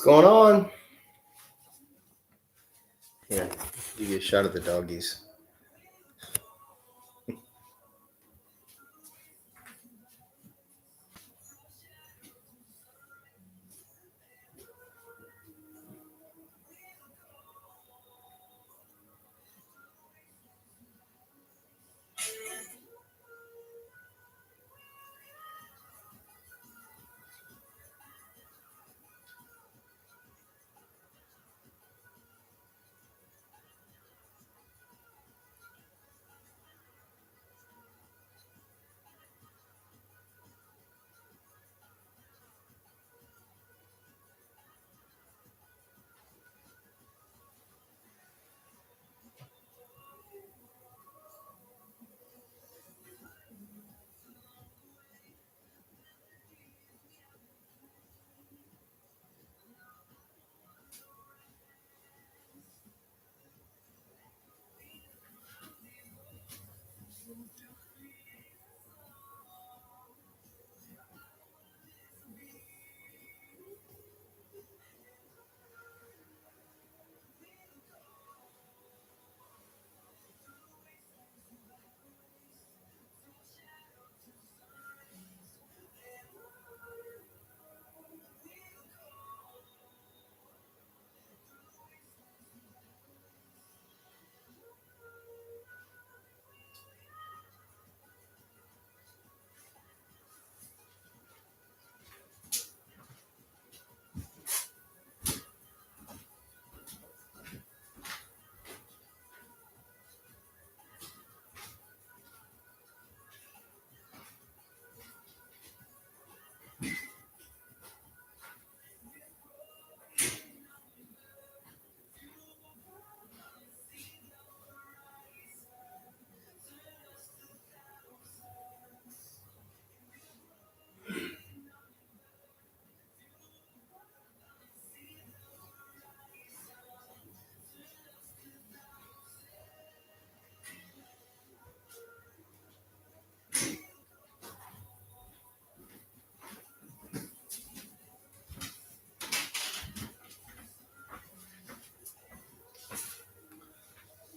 What's going on? Here, you get a shot at the doggies.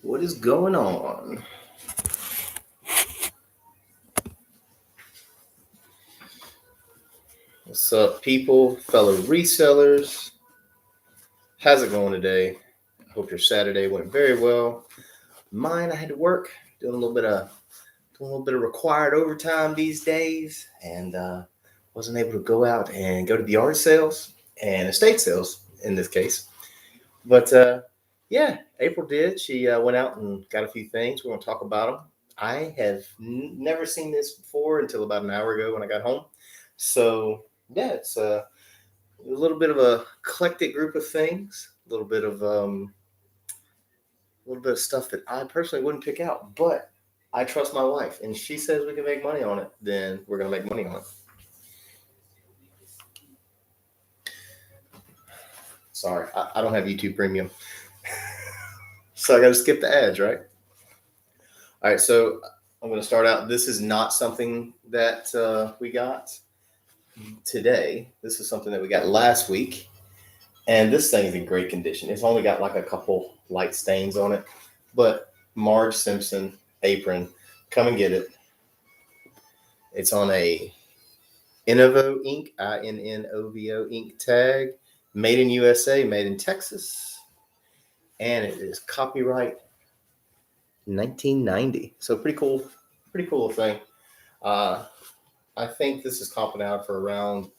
What is going on? What's up, people, fellow resellers? How's it going today? I hope your Saturday went very well. Mine, I had to work, doing a little bit of required overtime these days, and wasn't able to go out and go to the yard sales and estate sales in this case. But yeah, April did. She went out and got a few things. We're going to talk about them. I have never seen this before until about an hour ago when I got home. So yeah, it's a little bit of a eclectic group of things. A little bit of stuff that I personally wouldn't pick out, but I trust my wife, and she says we can make money on it. Then we're going to make money on it. Sorry, I don't have YouTube Premium. So I got to skip the ads, right? All right, so I'm going to start out. This is not something that we got today. This is something that we got last week. And this thing is in great condition. It's only got like a couple light stains on it. But Marge Simpson apron, come and get it. It's on a Innovo ink, INNOVO ink tag, made in USA, made in Texas. And it is copyright 1990. So pretty cool thing. I think this is comping out for around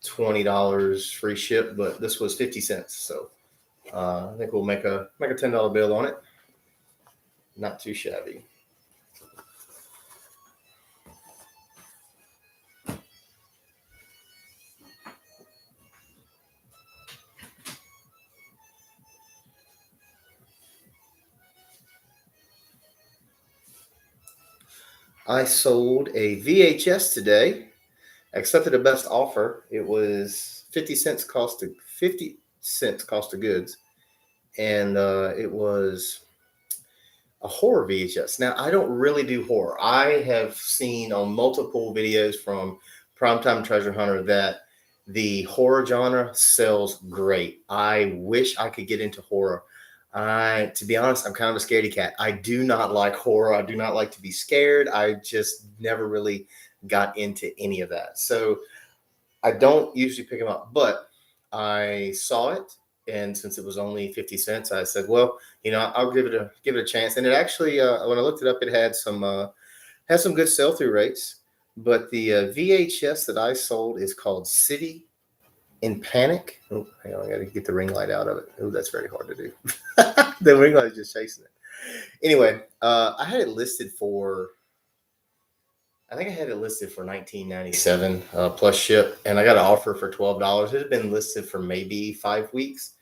$20 free ship, but this was 50 cents. So I think we'll make a $10 bill on it. Not too shabby. I sold a VHS today. Accepted a best offer. It was 50 cents cost of goods, and it was a horror VHS. Now, I don't really do horror. I have seen on multiple videos from Primetime Treasure Hunter that The horror genre sells great. I wish I could get into horror. To be honest, I'm kind of a scaredy cat. I do not like horror. I do not like to be scared. I just never really got into any of that. So I don't usually pick them up, but I saw it, and since it was only 50 cents, I said, well, I'll give it a chance. And it actually, when I looked it up, it had some good sell through rates. But the VHS that I sold is called City in Panic. Oh, hang on, I got to get the ring light out of it. Oh, that's very hard to do. The ring light is just chasing it. Anyway, I had it listed for. I think I had it listed for $19.97 plus ship, and I got an offer for $12. It had been listed for maybe 5 weeks,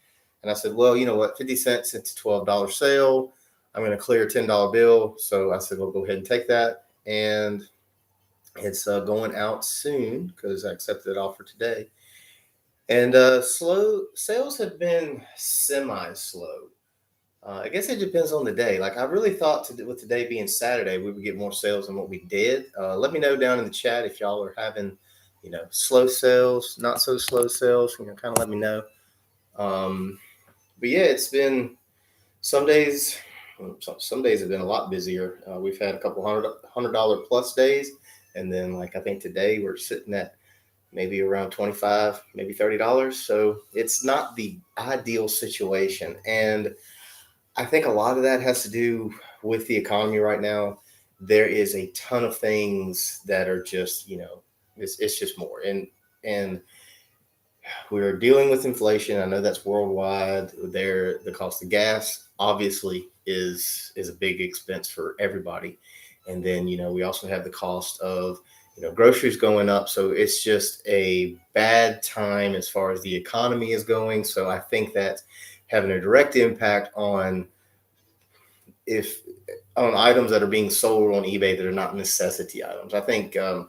and I said, "Well, you know what? 50 cents. It's a $12 sale. I'm going to clear a $10 bill." So I said, "Well, go ahead and take that." And it's going out soon because I accepted that offer today. And slow sales have been semi-slow. I guess it depends on the day. Like I really thought with today being Saturday, we would get more sales than what we did. Let me know down in the chat if y'all are having, slow sales, not so slow sales. Kind of let me know. But yeah, it's been some days. Some days have been a lot busier. We've had a couple $100 plus days, and then like I think today we're sitting at maybe around 25, maybe $30. So it's not the ideal situation, and I think a lot of that has to do with the economy right now. There is a ton of things that are just, it's just more. And we're dealing with inflation. I know that's worldwide. The cost of gas obviously is a big expense for everybody. And then, we also have the cost of, groceries going up. So it's just a bad time as far as the economy is going. So I think that's having a direct impact if on items that are being sold on eBay that are not necessity items. I think, I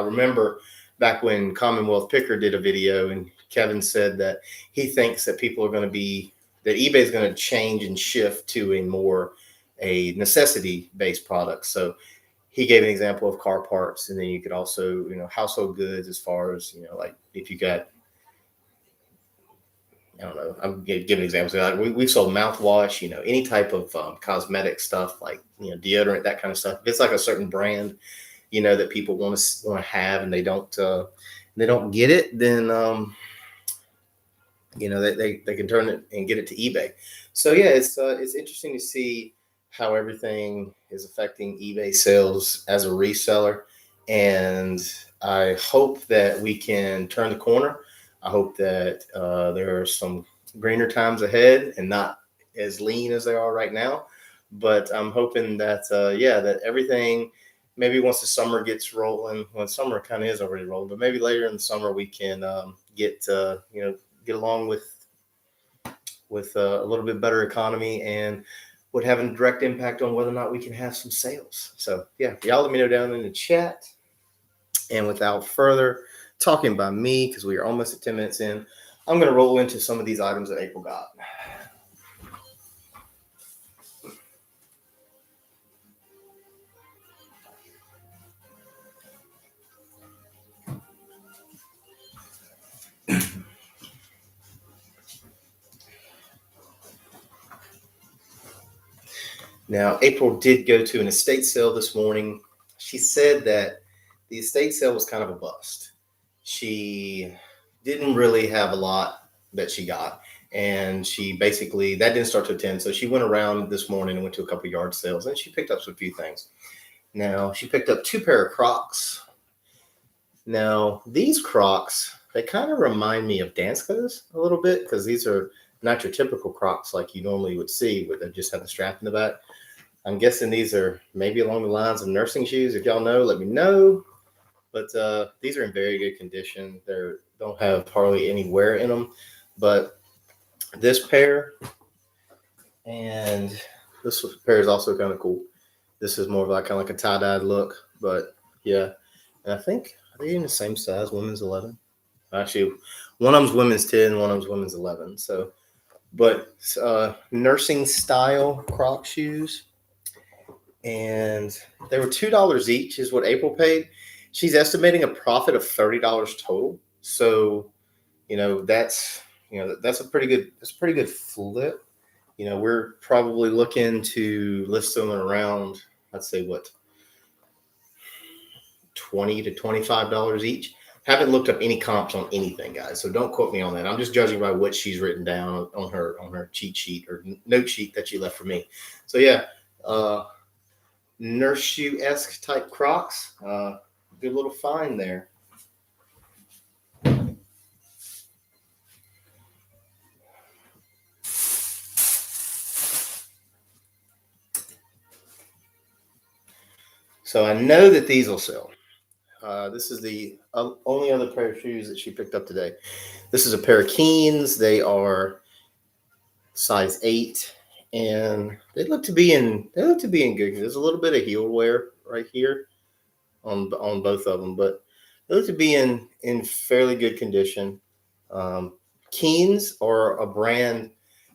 remember back when Commonwealth Picker did a video, and Kevin said that he thinks that that eBay is going to change and shift to a necessity based product. So he gave an example of car parts, and then you could also, household goods as far as, like if you got, I don't know. I'm giving examples. Like we sold mouthwash, any type of cosmetic stuff like deodorant, that kind of stuff. If it's like a certain brand, that people want to have, and they don't get it, then they can turn it and get it to eBay. So yeah, it's interesting to see how everything is affecting eBay sales as a reseller, and I hope that we can turn the corner. I hope that there are some greener times ahead and not as lean as they are right now. But I'm hoping that that everything, maybe once the summer gets rolling, when summer kind of is already rolling, but maybe later in the summer we can get along with a little bit better economy, and would have a direct impact on whether or not we can have some sales. So yeah, y'all let me know down in the chat. And without further talking by me, because we are almost at 10 minutes in, I'm going to roll into some of these items that April got. Now, April did go to an estate sale this morning. She said that the estate sale was kind of a bust. She didn't really have a lot that she got. And she basically, that didn't start to 10. So she went around this morning and went to a couple yard sales, and she picked up some few things. Now, she picked up 2 pair of Crocs. Now, these Crocs, they kind of remind me of Danska's a little bit, because these are not your typical Crocs like you normally would see, where they just have a strap in the back. I'm guessing these are maybe along the lines of nursing shoes. If y'all know, let me know. But these are in very good condition. They don't have hardly any wear in them. But this pair and this pair is also kind of cool. This is more of like kind of like a tie-dyed look. But yeah, and I think, are they in the same size? Women's 11. Actually, one of them's women's 10, one of them's women's 11. So, but nursing style Croc shoes. And they were $2 each is what April paid. She's estimating a profit of $30 total. So, that's a pretty good flip. We're probably looking to list them around, let's say what, 20 to $25 each. Haven't looked up any comps on anything, guys, so don't quote me on that. I'm just judging by what she's written down on her cheat sheet or note sheet that she left for me. So yeah, nurse shoe esque type Crocs. Good little find there. So I know that these will sell. This is the only other pair of shoes that she picked up today. This is a pair of Keens. They are size 8, and they look to be in good. There's a little bit of heel wear right here on both of them, but they look to be in fairly good condition. Keens are a brand.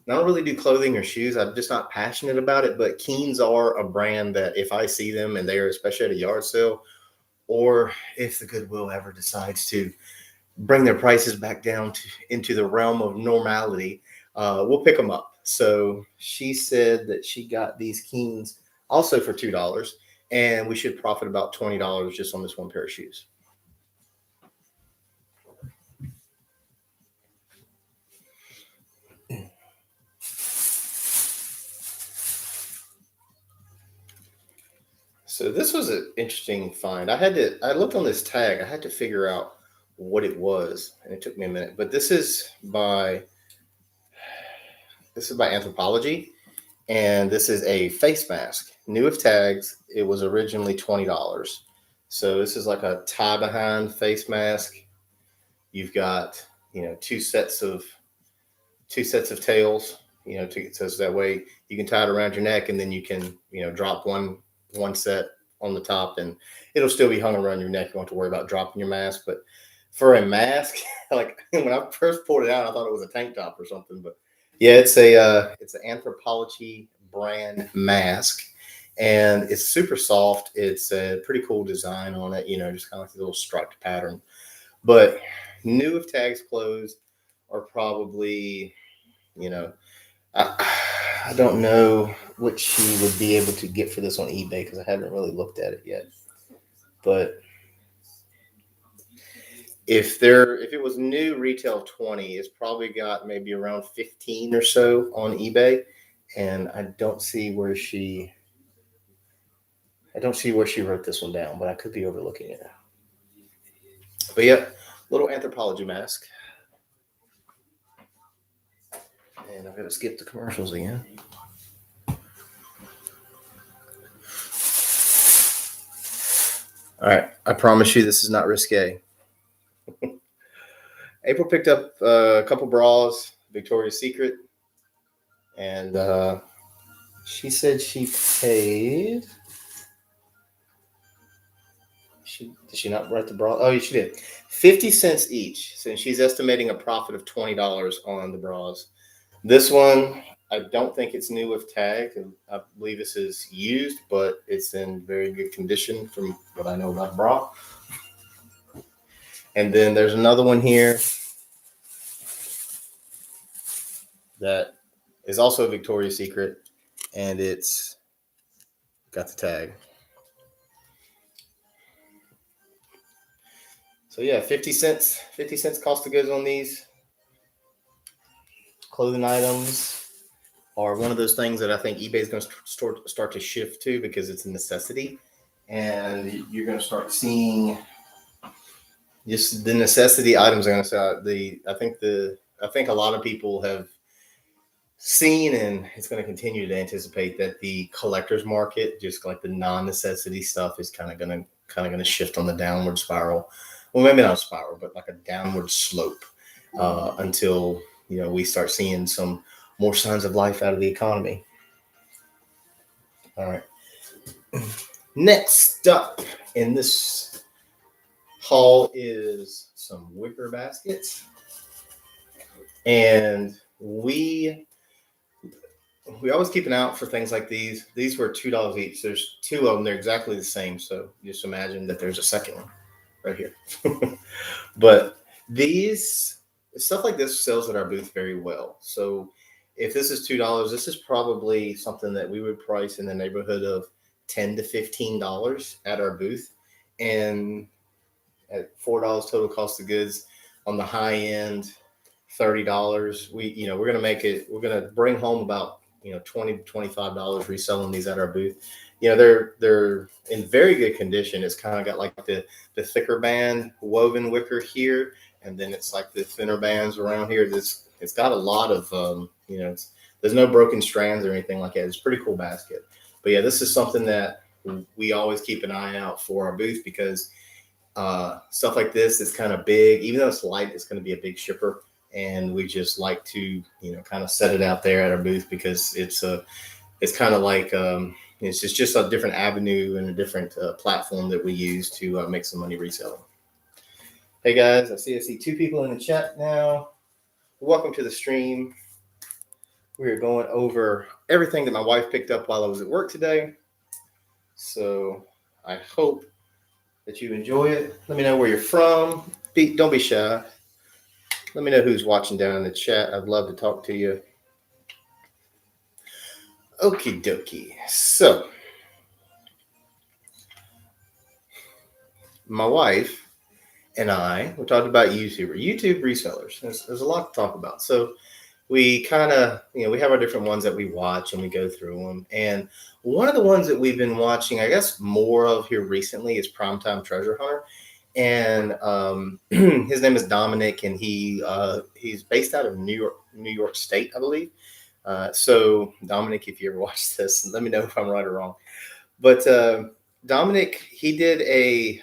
I don't really do clothing or shoes. I'm just not passionate about it. But Keens are a brand that if I see them and they are especially at a yard sale, or if the Goodwill ever decides to bring their prices back down into the realm of normality, we'll pick them up. So she said that she got these Keens also for $2, and we should profit about $20 just on this one pair of shoes. So this was an interesting find. I looked on this tag. I had to figure out what it was, and it took me a minute. But this is by Anthropologie, and this is a face mask, new with tags. It was originally $20. So this is like a tie behind face mask. You've got two sets of tails. So that way you can tie it around your neck, and then you can drop one set on the top, and it'll still be hung around your neck. You won't have to worry about dropping your mask. But for a mask, like when I first pulled it out, I thought it was a tank top or something. But yeah, it's an Anthropologie brand mask, and it's super soft. It's a pretty cool design on it. Just kind of like a little striped pattern. But new if tags closed are probably, I don't know what she would be able to get for this on eBay because I haven't really looked at it yet. But if it was new retail 20, it's probably got maybe around 15 or so on eBay, and I don't see where she wrote this one down, but I could be overlooking it. But yeah, little Anthropologie mask. And I'm going to skip the commercials again. All right. I promise you this is not risque. April picked up a couple bras, Victoria's Secret. And she said she paid. Did she not write the bra? Oh, she did. 50 cents each. So she's estimating a profit of $20 on the bras. This one, I don't think it's new with tag. I believe this is used, but it's in very good condition from what I know about bra. And then there's another one here that is also a Victoria's Secret, and it's got the tag. So yeah, 50 cents cost of goods on these clothing items are one of those things that I think eBay is going to start to shift to because it's a necessity, and you're going to start seeing just the necessity items are going to sell. I think a lot of people have seen, and it's going to continue to anticipate that the collector's market, just like the non-necessity stuff, is kind of going to shift on the downward spiral. Well, maybe not a spiral, but like a downward slope until we start seeing some more signs of life out of the economy. All right. Next up in this haul is some wicker baskets, and we always keep an eye out for things like these. These were $2 each. There's two of them. They're exactly the same. So just imagine that there's a second one right here. But These stuff like this sells at our booth very well. So if this is $2, this is probably something that we would price in the neighborhood of $10 to $15 at our booth, and at $4 total cost of goods on the high end, $30. We're gonna make it. We're gonna bring home about $20 to $25 reselling these at our booth. They're in very good condition. It's kind of got like the thicker band woven wicker here, and then it's like the thinner bands around here. It's got a lot of there's no broken strands or anything like that. It's a pretty cool basket. But yeah, this is something that we always keep an eye out for our booth, because stuff like this is kind of big. Even though it's light, it's going to be a big shipper, and we just like to kind of set it out there at our booth, because it's kind of like it's just a different avenue and a different platform that we use to make some money reselling. Hey guys, I see two people in the chat now. Welcome to the stream. We are going over everything that my wife picked up while I was at work today. So I hope that you enjoy it. Let me know where you're from. Don't be shy. Let me know who's watching down in the chat. I'd love to talk to you. Okie dokie. So my wife and I, we talked about YouTube resellers. There's a lot to talk about. So we kind of, we have our different ones that we watch and we go through them. And one of the ones that we've been watching, I guess, more of here recently is Primetime Treasure Hunter. And his name is Dominic, and he's based out of New York State, I believe. So Dominic, if you ever watch this, let me know if I'm right or wrong. But Dominic, he did a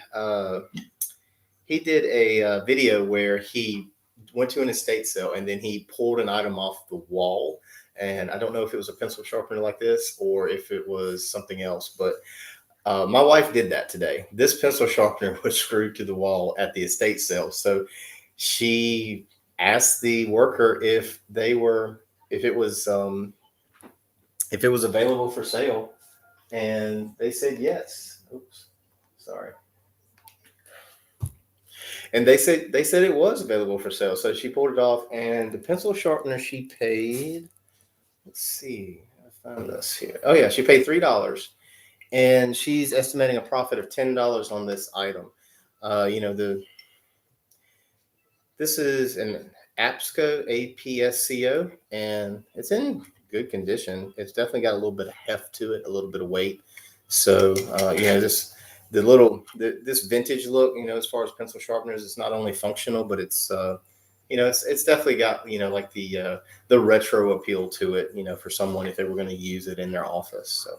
video where he went to an estate sale and then he pulled an item off the wall. And I don't know if it was a pencil sharpener like this or if it was something else, but my wife did that today. This pencil sharpener was screwed to the wall at the estate sale. So she asked the worker if it was available for sale, and they said yes. Oops, sorry. And they said it was available for sale. So she pulled it off, and the pencil sharpener she paid, let's see, I found this here. Oh yeah, she paid $3, and she's estimating a profit of $10 on this item. This is an APSCO, and it's in good condition. It's definitely got a little bit of heft to it, a little bit of weight. So this vintage look, as far as pencil sharpeners, it's not only functional, but it's it's definitely got like the retro appeal to it, for someone if they were going to use it in their office. So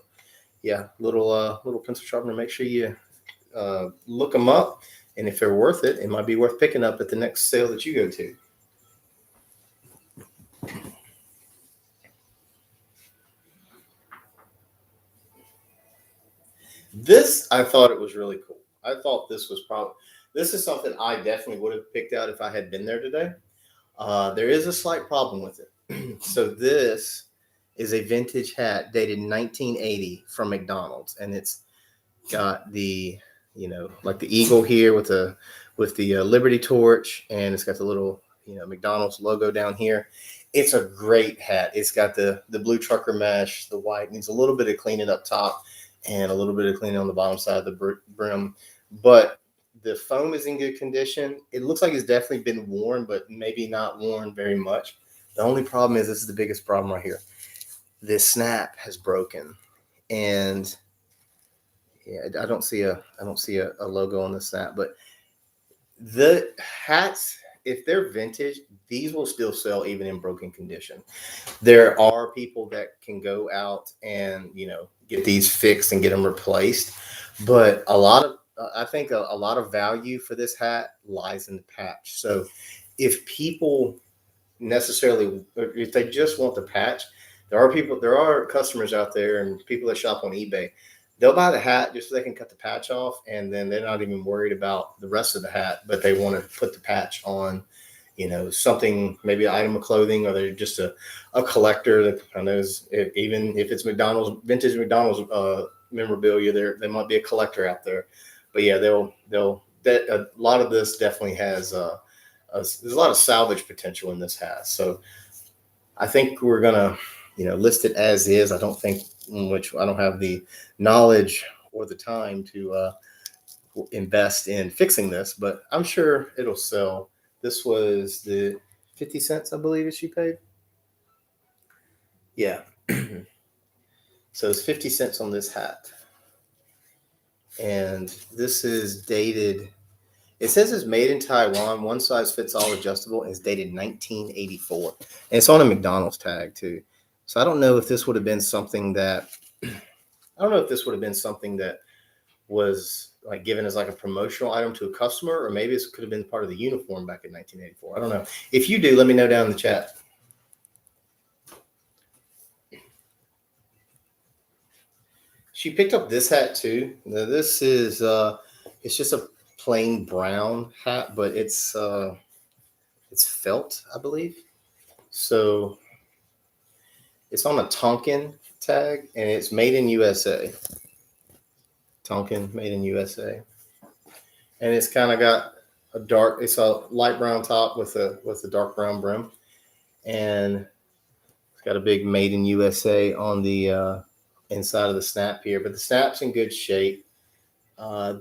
yeah, little pencil sharpener. Make sure you look them up, and if they're worth it, it might be worth picking up at the next sale that you go to. This, I thought it was really cool. I thought this is something I definitely would have picked out if I had been there today. There is a slight problem with it. So this is a vintage hat dated 1980 from McDonald's, and it's got the like the eagle here with the Liberty torch, and it's got the little McDonald's logo down here. It's a great hat. It's got the blue trucker mesh, the white, needs a little bit of cleaning up top and a little bit of cleaning on the bottom side of the brim, but the foam is in good condition. It looks like it's definitely been worn, but maybe not worn very much. The only problem is, this is the biggest problem right here. This snap has broken, and yeah, I don't see a logo on the snap, but the hats, if they're vintage, these will still sell even in broken condition. There are people that can go out and get these fixed and get them replaced, but I think a lot of value for this hat lies in the patch. So if people if they just want the patch, there are customers out there and people that shop on eBay. They'll buy the hat just so they can cut the patch off, and then they're not even worried about the rest of the hat, but they want to put the patch on, something, maybe an item of clothing, or they're just a collector that knows even if it's vintage McDonald's memorabilia, there might be a collector out there. But yeah, a lot of this definitely has there's a lot of salvage potential in this hat. So I think we're gonna, list it as is. I don't think, which I don't have the knowledge or the time to invest in fixing this, but I'm sure it'll sell. This was the 50 cents, I believe, she paid. Yeah. So it's 50 cents on this hat. And this is dated, it says it's made in Taiwan, one size fits all adjustable, and it's dated 1984. And it's on a McDonald's tag too. So I don't know if this would have been something that, was like given as like a promotional item to a customer, or maybe it could have been part of the uniform back in 1984. I don't know. If you do, let me know down in the chat. She picked up this hat too. Now, this is it's just a plain brown hat, but it's felt, I believe. So it's on a Tonkin tag, and it's made in USA. Tonkin, made in USA, and it's kind of got it's a light brown top with a dark brown brim, and it's got a big made in USA on the inside of the snap here. But the snap's in good shape.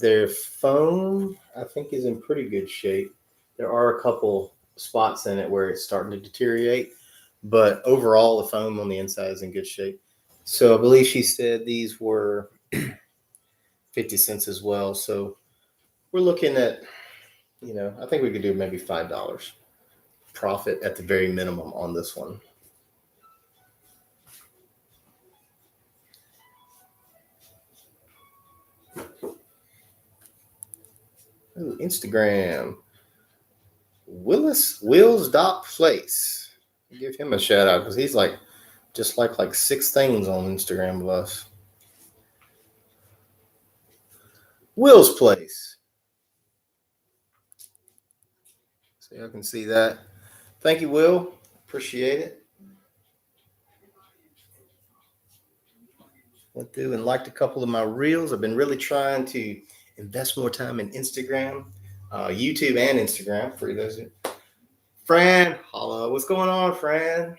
Their foam, I think, is in pretty good shape. There are a couple spots in it where it's starting to deteriorate, but overall the foam on the inside is in good shape. So I believe she said these were 50 cents as well. So we're looking at, I think we could do maybe $5 profit at the very minimum on this one. Ooh, Instagram. Wills Dot Place. Give him a shout out because he's like just like 6 things on Instagram of us. Will's Place. So y'all can see that. Thank you, Will. Appreciate it. Went through and liked a couple of my reels. I've been really trying to invest more time in Instagram, YouTube, and Instagram for those. Fran, hello. What's going on, Fran?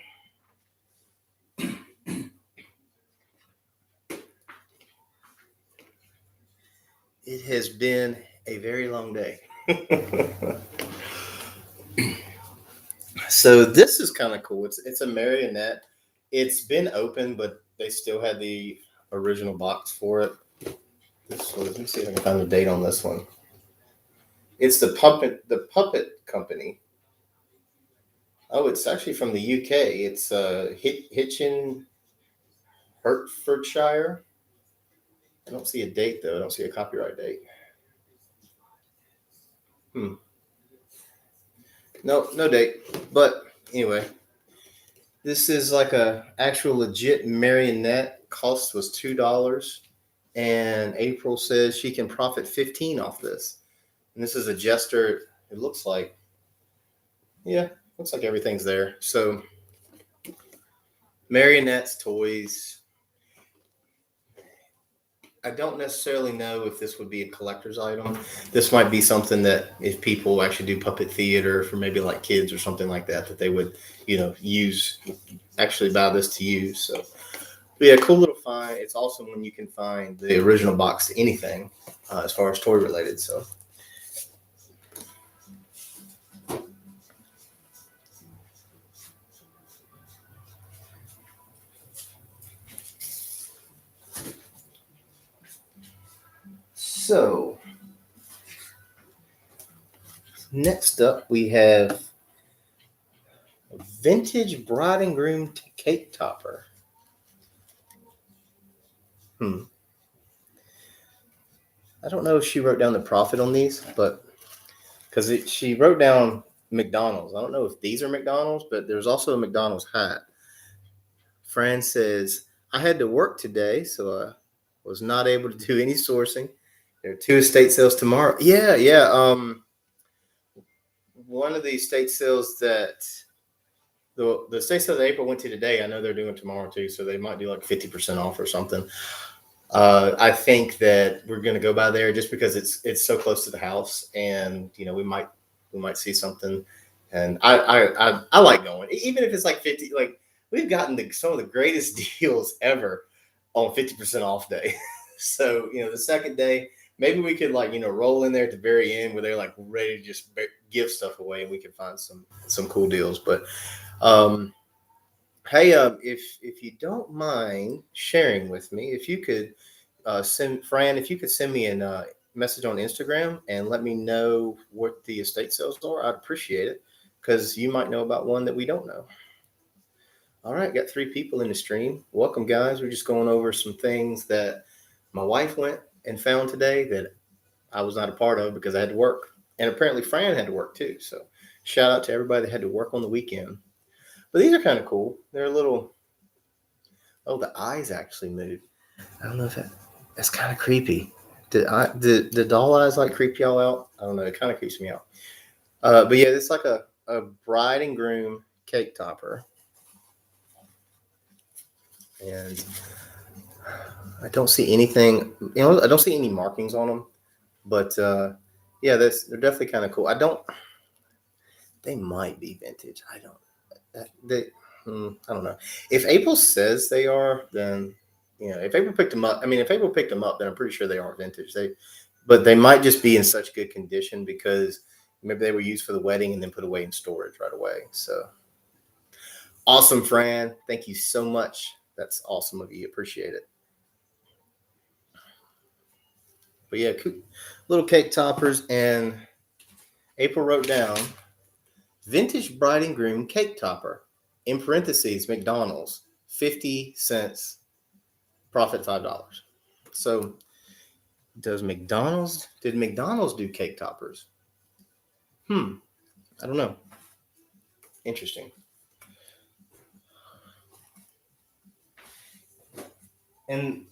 It has been a very long day. So this is kind of cool. It's a marionette. It's been open, but they still had the original box for it. So let me see if I can find the date on this one. It's the Puppet Company. Oh, it's actually from the UK. It's Hitchin, Hertfordshire. I don't see a date though. I don't see a copyright date. No date. But anyway, this is like a actual legit marionette. Cost was $2, and April says she can profit 15 off this. And this is a jester. It looks like, looks like everything's there. So marionettes, toys. I don't necessarily know if this would be a collector's item. This might be something that if people actually do puppet theater for maybe like kids or something like that they would, actually buy this to use. So, but yeah, cool little find. It's awesome when you can find the original box to anything as far as toy related. So. So, next up we have a vintage bride and groom cake topper. I don't know if she wrote down the profit on these, but because she wrote down McDonald's. I don't know if these are McDonald's, but there's also a McDonald's hat. Fran says, I had to work today, so I was not able to do any sourcing. There are 2 estate sales tomorrow. Yeah. One of the estate sales that the estate sale that April went to today, I know they're doing tomorrow too, so they might do like 50% off or something. I think that we're going to go by there just because it's so close to the house, and we might see something And I like going, even if it's like 50. Like we've gotten some of the greatest deals ever on 50% off day. So the second day, maybe we could like roll in there at the very end where they're like ready to just give stuff away, and we can find some cool deals. But hey, if you don't mind sharing with me, if you could if you could send me a message on Instagram and let me know what the estate sales are, I'd appreciate it, because you might know about one that we don't know. All right, got 3 people in the stream. Welcome, guys. We're just going over some things that my wife went and found today that I was not a part of because I had to work. And apparently Fran had to work too. So shout out to everybody that had to work on the weekend. But these are kind of cool. They're a little, oh, the eyes actually moved. I don't know if that's kind of creepy. The doll eyes like creep y'all out? I don't know. It kind of creeps me out. But yeah, it's like a bride and groom cake topper. And I don't see anything, I don't see any markings on them. But yeah, they're definitely kind of cool. They might be vintage. I don't know. If April says they are, then if April picked them up, if April picked them up, then I'm pretty sure they are vintage. But they might just be in such good condition because maybe they were used for the wedding and then put away in storage right away. So awesome, Fran. Thank you so much. That's awesome of you. Appreciate it. But yeah, little cake toppers. And April wrote down vintage bride and groom cake topper, in parentheses, McDonald's, 50 cents, profit $5. So did McDonald's do cake toppers? I don't know. Interesting. And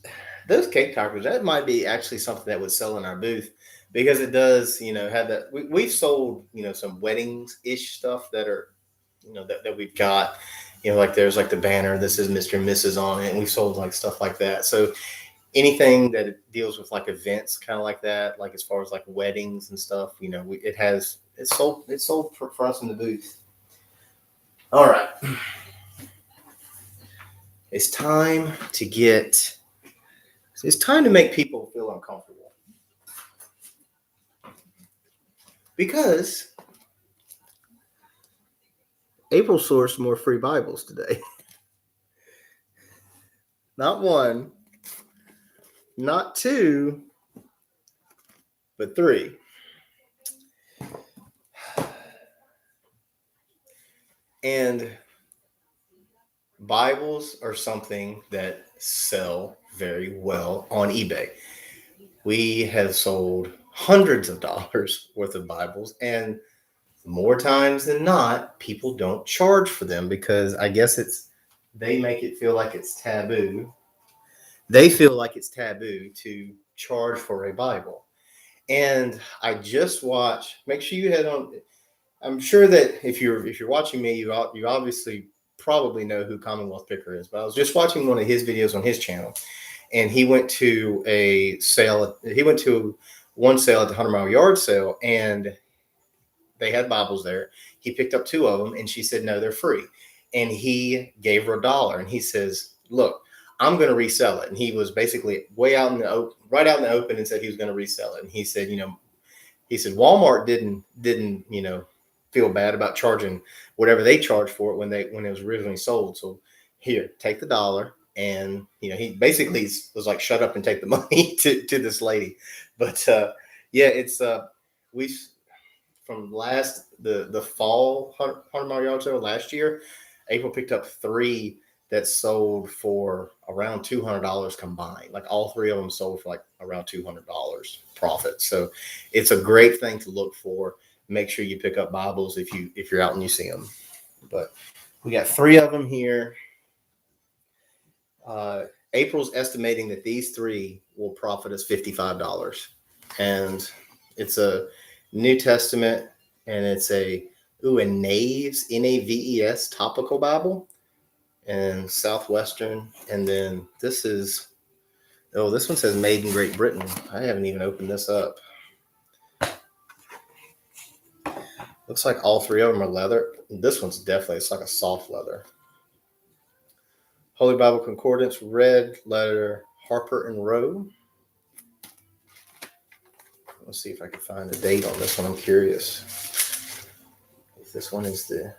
those cake toppers, that might be actually something that would sell in our booth, because it does, have that. We've sold, some weddings-ish stuff that are, that we've got, like there's like the banner, this is Mr. and Mrs. on it. And we've sold like stuff like that. So anything that deals with like events, kind of like that, like as far as like weddings and stuff, it's sold for us in the booth. All right. It's time to make people feel uncomfortable, because April sourced more free Bibles today. Not one, not 2, but 3. And Bibles are something that sell very well on eBay. We have sold hundreds of dollars worth of Bibles, and more times than not, people don't charge for them because I guess they make it feel like it's taboo. They feel like it's taboo to charge for a Bible. And I just watched, make sure you head on. I'm sure that if you're watching me, you obviously probably know who Commonwealth Picker is, but I was just watching one of his videos on his channel, and he went to a sale. He went to one sale at the 100 Mile Yard Sale, and they had Bibles there. He picked up 2 of them, and she said, no, they're free. And he gave her $1, and he says, look, I'm going to resell it. And he was basically right out in the open, and said he was going to resell it. And he said, Walmart didn't, feel bad about charging whatever they charged for it when it was originally sold. So here, take the $1. And, he basically was like, shut up and take the money to this lady. But yeah, it's, from the fall 100 Mile Yard Sale last year, April picked up 3 that sold for around $200 combined. Like all 3 of them sold for like around $200 profit. So it's a great thing to look for. Make sure you pick up Bibles if you're out and you see them. But we got 3 of them here. April's estimating that these 3 will profit us $55, and it's a New Testament, and it's a Naves, Naves topical Bible, and Southwestern. And then this one says made in Great Britain. I haven't even opened this up. Looks like all three of them are leather. This one's definitely, it's like a soft leather. Holy Bible Concordance, red leather, Harper and Row. Let's see if I can find a date on this one. I'm curious if this one is the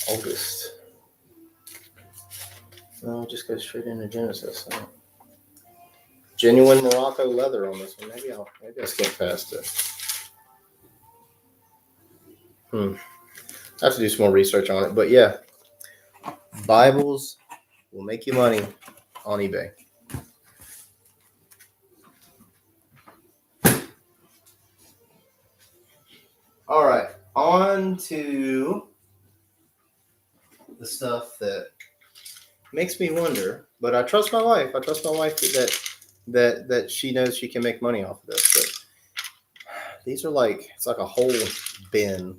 oldest. No, it just goes straight into Genesis. Genuine Morocco leather on this one. Maybe I'll skip past it. I have to do some more research on it. But yeah, Bibles will make you money on eBay. All right, on to the stuff that makes me wonder. But I trust my wife. I trust my wife that she knows she can make money off of this. But these are like, it's like a whole bin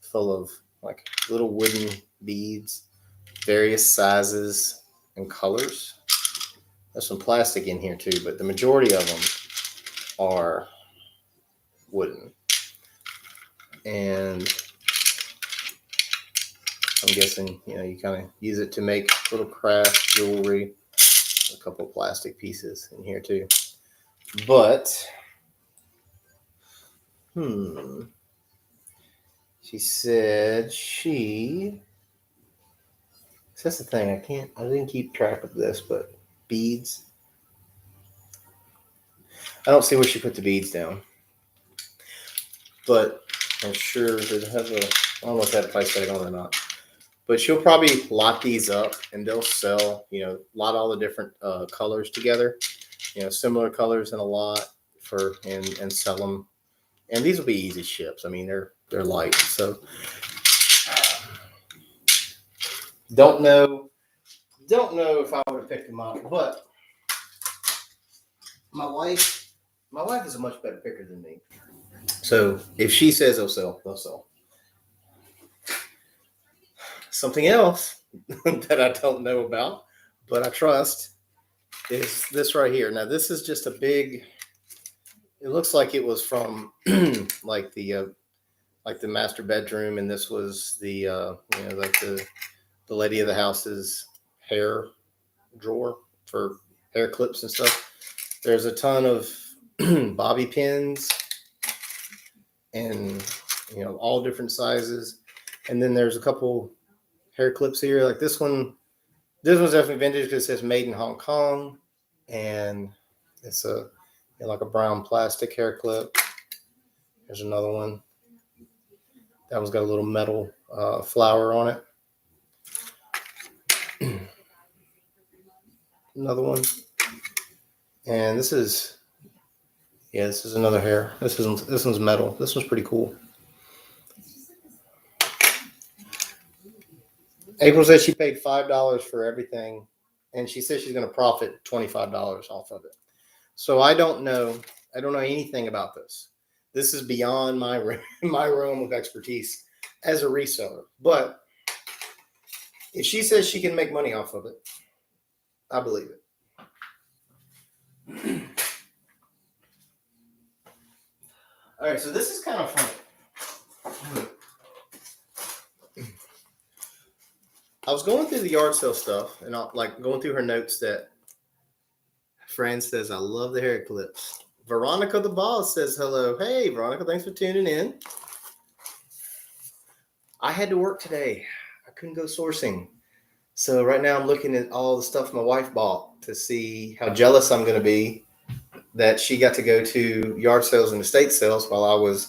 full of like little wooden beads, various sizes and colors. There's some plastic in here too, but the majority of them are wooden. And I'm guessing, you kind of use it to make little craft jewelry. A couple of plastic pieces in here too. But, she said that's the thing. I didn't keep track of this, but beads. I don't see where she put the beads down. But I'm sure that I don't know if that price tag on or not. But she'll probably lot these up and they'll sell, lot all the different colors together, similar colors in a lot and sell them. And these will be easy ships. I mean, they're light. So don't know if I would have picked them up, but my wife is a much better picker than me. So if she says they'll sell. Something else that I don't know about, but I trust, is this right here. Now this is just a big. It looks like it was from like the master bedroom, and this was the like the lady of the house's hair drawer for hair clips and stuff. There's a ton of bobby pins and all different sizes, and then there's a couple hair clips here. Like this one's definitely vintage because it says made in Hong Kong, and it's like a brown plastic hair clip. There's another one. That one's got a little metal flower on it. Another one. And this is another hair. This one's metal. This one's pretty cool. April said she paid $5 for everything, and she says she's going to profit $25 off of it. So I don't know anything about this. This is beyond my realm of expertise as a reseller. But if she says she can make money off of it, I believe it. All right, so this is kind of funny. I was going through the yard sale stuff, and going through her notes that Fran says, I love the hair clips. Veronica the Boss says hello. Hey, Veronica, thanks for tuning in. I had to work today. I couldn't go sourcing. So right now I'm looking at all the stuff my wife bought to see how jealous I'm going to be that she got to go to yard sales and estate sales while I was,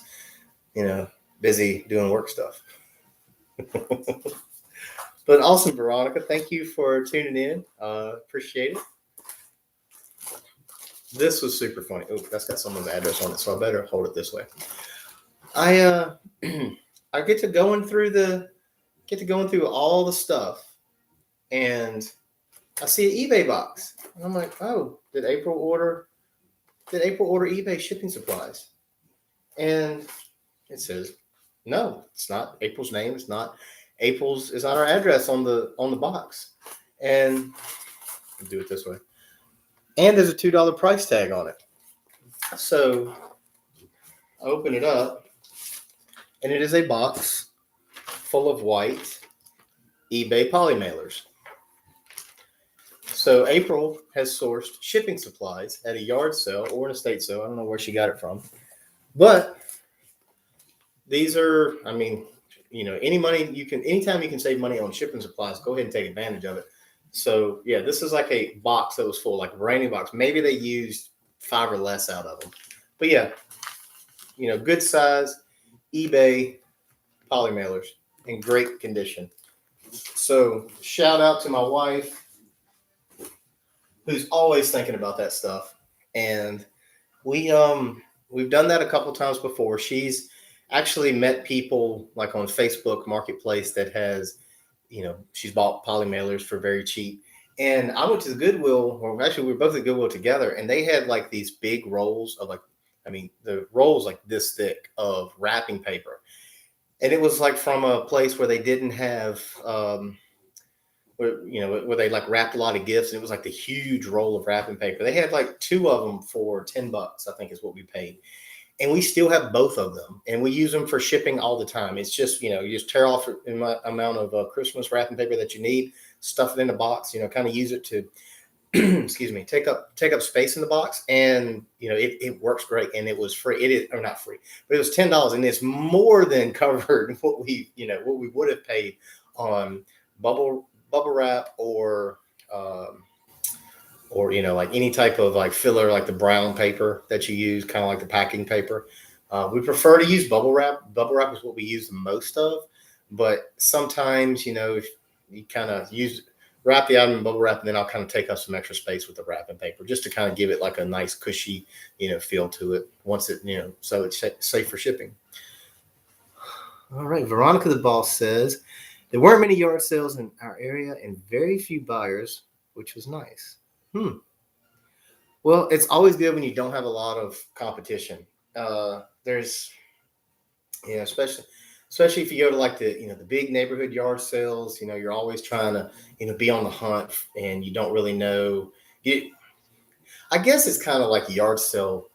busy doing work stuff. But awesome, Veronica. Thank you for tuning in. Appreciate it. This was super funny. Oh, that's got someone's address on it, so I better hold it this way. I get to going through all the stuff, and I see an eBay box, and I'm like, oh, did April order eBay shipping supplies? And it says, no, it's not April's name. It's not our address on the box. And I'll do it this way. And there's a $2 price tag on it. So I open it up, and it is a box full of white eBay poly mailers. So April has sourced shipping supplies at a yard sale or an estate sale. I don't know where she got it from, but these are, I mean, any money you can, anytime you can save money on shipping supplies, go ahead and take advantage of it. So yeah, this is like a box that was full, like a brand new box. Maybe they used 5 or less out of them, but yeah, good size eBay poly mailers in great condition. So shout out to my wife, who's always thinking about that stuff. And we've done that a couple times before. She's actually met people like on Facebook Marketplace that has, she's bought poly mailers for very cheap. And I went to the Goodwill, or actually we were both at Goodwill together, and they had like these big rolls of the rolls like this thick of wrapping paper. And it was like from a place where they didn't have where they like wrapped a lot of gifts, and it was like the huge roll of wrapping paper. They had like 2 of them for $10, I think is what we paid. And we still have both of them, and we use them for shipping all the time. It's just, you just tear off the amount of Christmas wrapping paper that you need, stuff it in a box, kind of use it to, excuse me, take up space in the box. And, it works great. And it was free. It is, or not free, but it was $10, and it's more than covered what we would have paid on bubble wrap or like any type of like filler, like the brown paper that you use, kind of like the packing paper. We prefer to use bubble wrap. Bubble wrap is what we use the most of, but sometimes if you kind of wrap the item in bubble wrap, and then I'll kind of take up some extra space with the wrapping paper just to kind of give it like a nice cushy feel to it once it so it's safe for shipping. All right, Veronica the Boss says there weren't many yard sales in our area and very few buyers, which was nice. Well, it's always good when you don't have a lot of competition. There's, especially if you go to like the big neighborhood yard sales, you're always trying to, be on the hunt, and you don't really know. I guess it's kind of like yard sale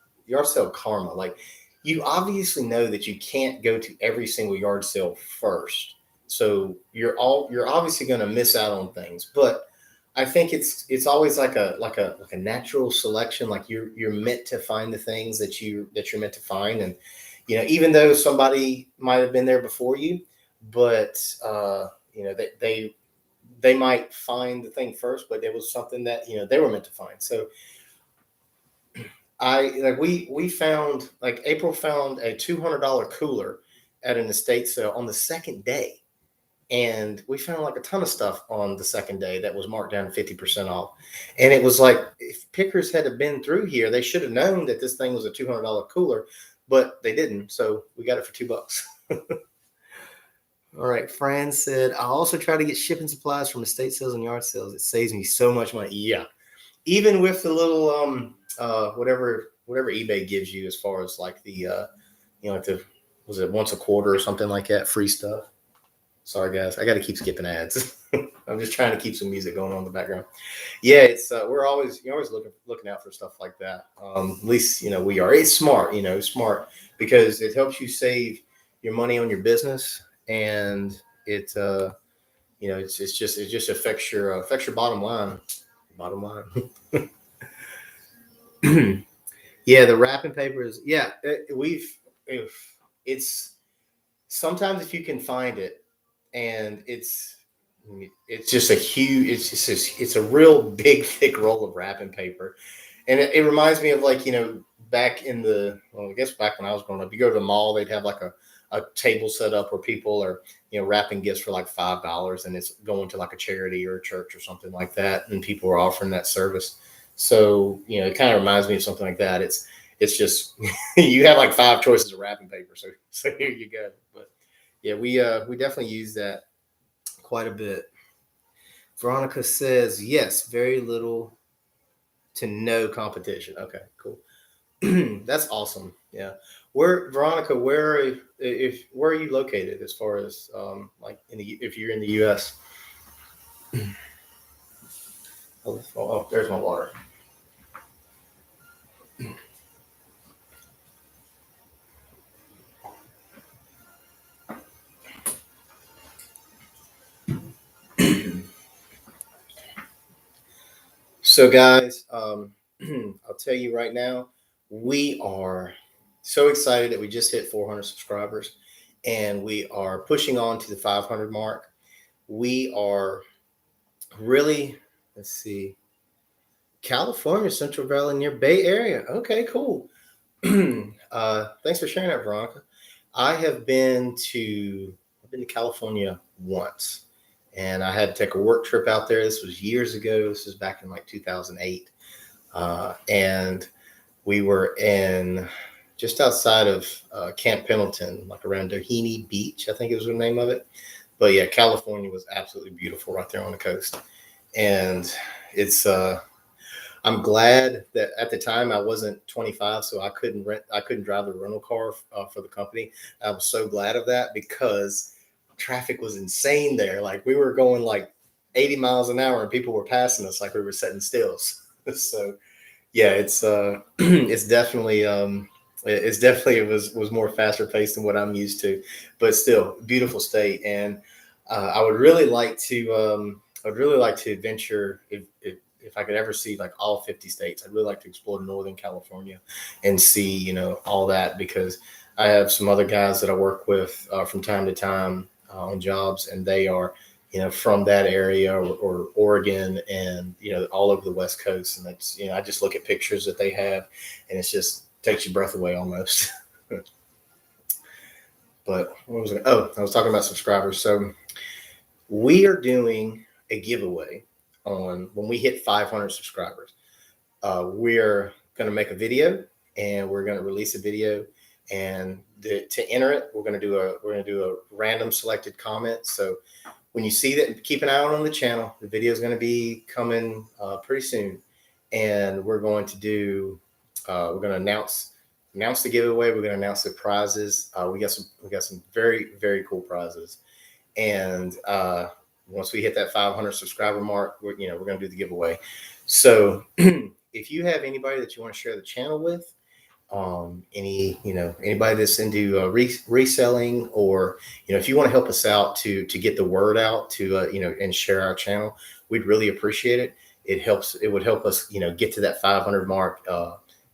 karma. Like, you obviously know that you can't go to every single yard sale first. So you're obviously going to miss out on things, but I think it's always like a natural selection. Like you're meant to find the things that you're meant to find, and even though somebody might have been there before you, but they might find the thing first, but it was something that they were meant to find. So we found, like, April found a $200 cooler at an estate sale on the second day. And we found like a ton of stuff on the second day that was marked down 50% off. And it was like, if pickers had been through here, they should have known that this thing was a $200 cooler, but they didn't. So we got it for $2. All right. Fran said, I also try to get shipping supplies from estate sales and yard sales. It saves me so much money. Yeah. Even with the little, whatever eBay gives you, as far as like the, was it once a quarter or something like that, free stuff. Sorry, guys. I got to keep skipping ads. I'm just trying to keep some music going on in the background. Yeah, it's you're always looking out for stuff like that. At least we are. It's smart, smart, because it helps you save your money on your business, and it it just affects your bottom line. Bottom line. Yeah, the wrapping paper is it's sometimes, if you can find it. And it's just it's a real big thick roll of wrapping paper, and it reminds me of like back in I guess back when I was growing up, you go to the mall, they'd have like a table set up where people are wrapping gifts for like $5, and it's going to like a charity or a church or something like that, and people are offering that service. So it kind of reminds me of something like that. It's just you have like 5 choices of wrapping paper, so here you go. But yeah, we definitely use that quite a bit. Veronica says, yes, very little to no competition. Okay, cool. That's awesome. Yeah. Veronica, where are you located, as far as like if you're in the US? Oh, there's my water. So, guys, I'll tell you right now, we are so excited that we just hit 400 subscribers, and we are pushing on to the 500 mark. We are really, let's see, California, Central Valley, near Bay Area. Okay, cool. Thanks for sharing that, Veronica. I have I've been to California once, and I had to take a work trip out there. This was years ago. This was back in like 2008. And we were in just outside of Camp Pendleton, like around Doheny Beach, I think it was the name of it. But yeah, California was absolutely beautiful right there on the coast. And it's I'm glad that at the time I wasn't 25, so I couldn't drive the rental car for the company. I was so glad of that because traffic was insane there. Like we were going like 80 miles an hour and people were passing us like we were sitting stills. So yeah, it's it was more faster paced than what I'm used to, but still beautiful state. And I would really like to venture if I could ever see like all 50 states. I'd really like to explore Northern California and see, all that, because I have some other guys that I work with from time to time on jobs, and they are, from that area, or Oregon, and, all over the West Coast. And that's, I just look at pictures that they have, and it's just takes your breath away almost. But what was it? Oh, I was talking about subscribers. So we are doing a giveaway on when we hit 500 subscribers. We're going to make a video, and we're going to release a video. And to enter it, we're going to do a random selected comment. So when you see that, keep an eye out on the channel. The video is going to be coming pretty soon, and we're going to announce the giveaway. We're going to announce the prizes. We got some very, very cool prizes. And once we hit that 500 subscriber mark, we're going to do the giveaway. So if you have anybody that you want to share the channel with, anybody that's into reselling, or if you want to help us out to get the word out to and share our channel, we'd really appreciate it. It would help us get to that 500 mark.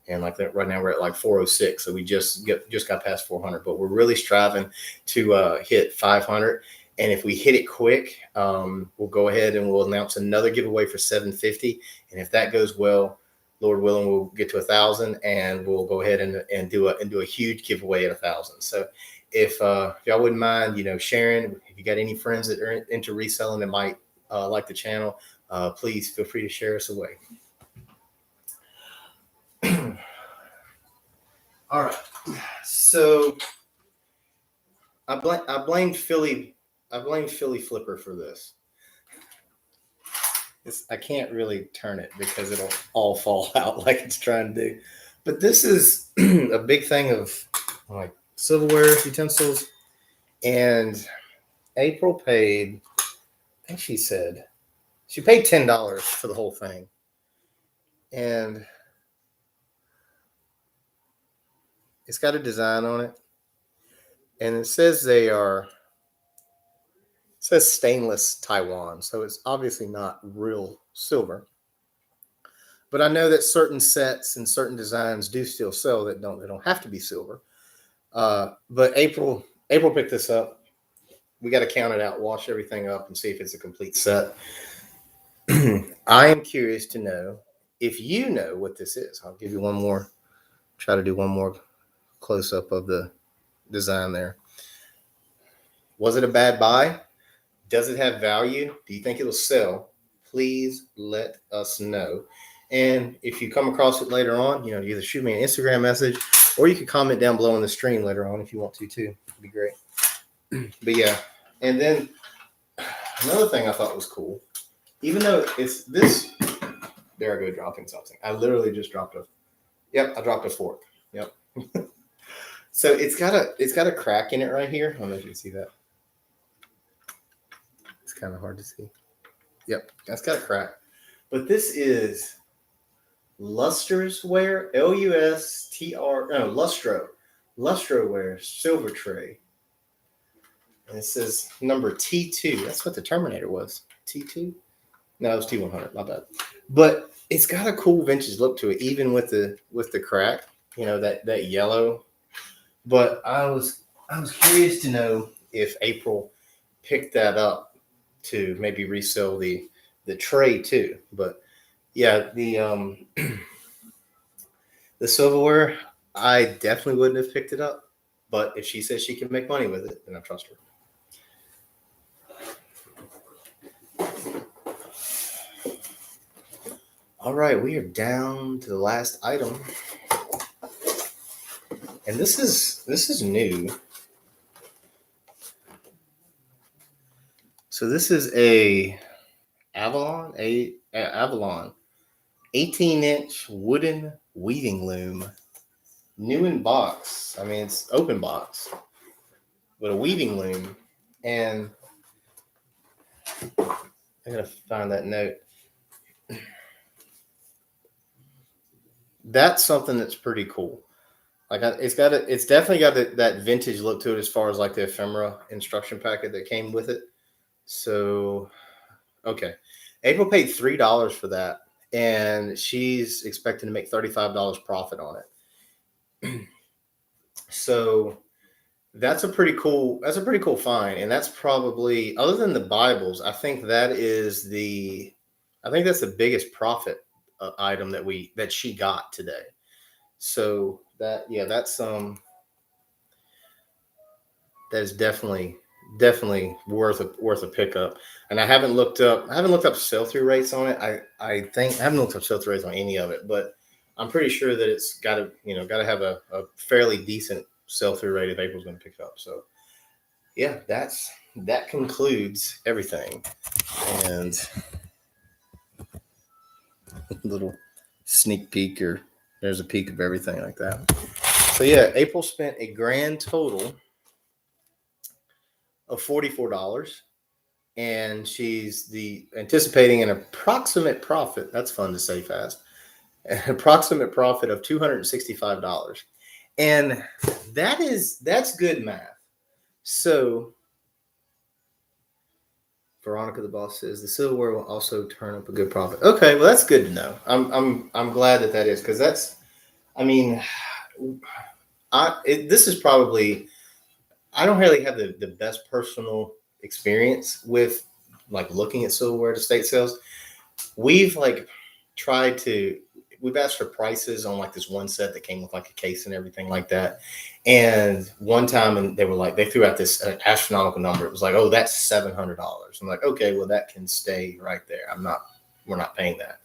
And like that, right now we're at like 406, so we just got past 400, but we're really striving to hit 500. And if we hit it quick, we'll go ahead and we'll announce another giveaway for 750. And if that goes well, Lord willing, we'll get to 1,000, and we'll go ahead and do a huge giveaway at 1,000. So if y'all wouldn't mind, sharing, if you got any friends that are into reselling that might like the channel, please feel free to share us away. All right. So I blame Philly Flipper for this. I can't really turn it because it'll all fall out like it's trying to do. But this is a big thing of like silverware, utensils. And April paid, I think she said, she paid $10 for the whole thing. And it's got a design on it. And it says says stainless Taiwan. So it's obviously not real silver. But I know that certain sets and certain designs do still sell they don't have to be silver. But April picked this up. We got to count it out, wash everything up, and see if it's a complete set. I am curious to know if you know what this is. I'll give you try to do one more close up of the design there. Was it a bad buy? Does it have value? Do you think it'll sell? Please let us know. And if you come across it later on, either shoot me an Instagram message, or you can comment down below on the stream later on if you want to too. It'd be great. But yeah. And then another thing I thought was cool, even though it's this, there I go dropping something. I literally just dropped I dropped a fork. Yep. So it's got a crack in it right here. I don't know if you can see that. It's kind of hard to see. Yep, that's got a crack. But this is Lustroware, Lustroware silver tray. And it says number T2. That's what the Terminator was. T2? No, it was T100. My bad. But it's got a cool vintage look to it, even with the crack, that yellow. But I was curious to know if April picked that up to maybe resell the tray too. But yeah, the silverware, I definitely wouldn't have picked it up. But if she says she can make money with it, then I trust her. All right, we are down to the last item, and this is new. So this is a Avalon 18-inch wooden weaving loom, new in box. I mean, it's open box, but a weaving loom. And I gotta find that note. That's something that's pretty cool. Like it's definitely got that vintage look to it as far as like the ephemera instruction packet that came with it. So okay, April paid $3 for that, and she's expecting to make $35 profit on it. So that's a pretty cool find, and that's probably, other than the Bibles, I think that's the biggest profit item that she got today. So that is definitely worth a pickup. And I haven't looked up sell through rates on it. I think I haven't looked up sell through rates on any of it, but I'm pretty sure that it's got to have a fairly decent sell through rate if April's going to pick it up. So yeah, that concludes everything. And little sneak peek, or there's a peek of everything like that. So yeah, April spent a grand total of $44, and she's anticipating an approximate profit. That's fun to say fast. An approximate profit of $265, and that's good math. So Veronica the boss says the silverware will also turn up a good profit. Okay, well that's good to know. I'm glad that is, because I mean, this is probably, I don't really have the best personal experience with like looking at silverware at estate sales. We've like we've asked for prices on like this one set that came with like a case and everything like that. And one time, and they threw out this astronomical number. It was like, oh, that's $700. I'm like, okay, well that can stay right there. We're not paying that.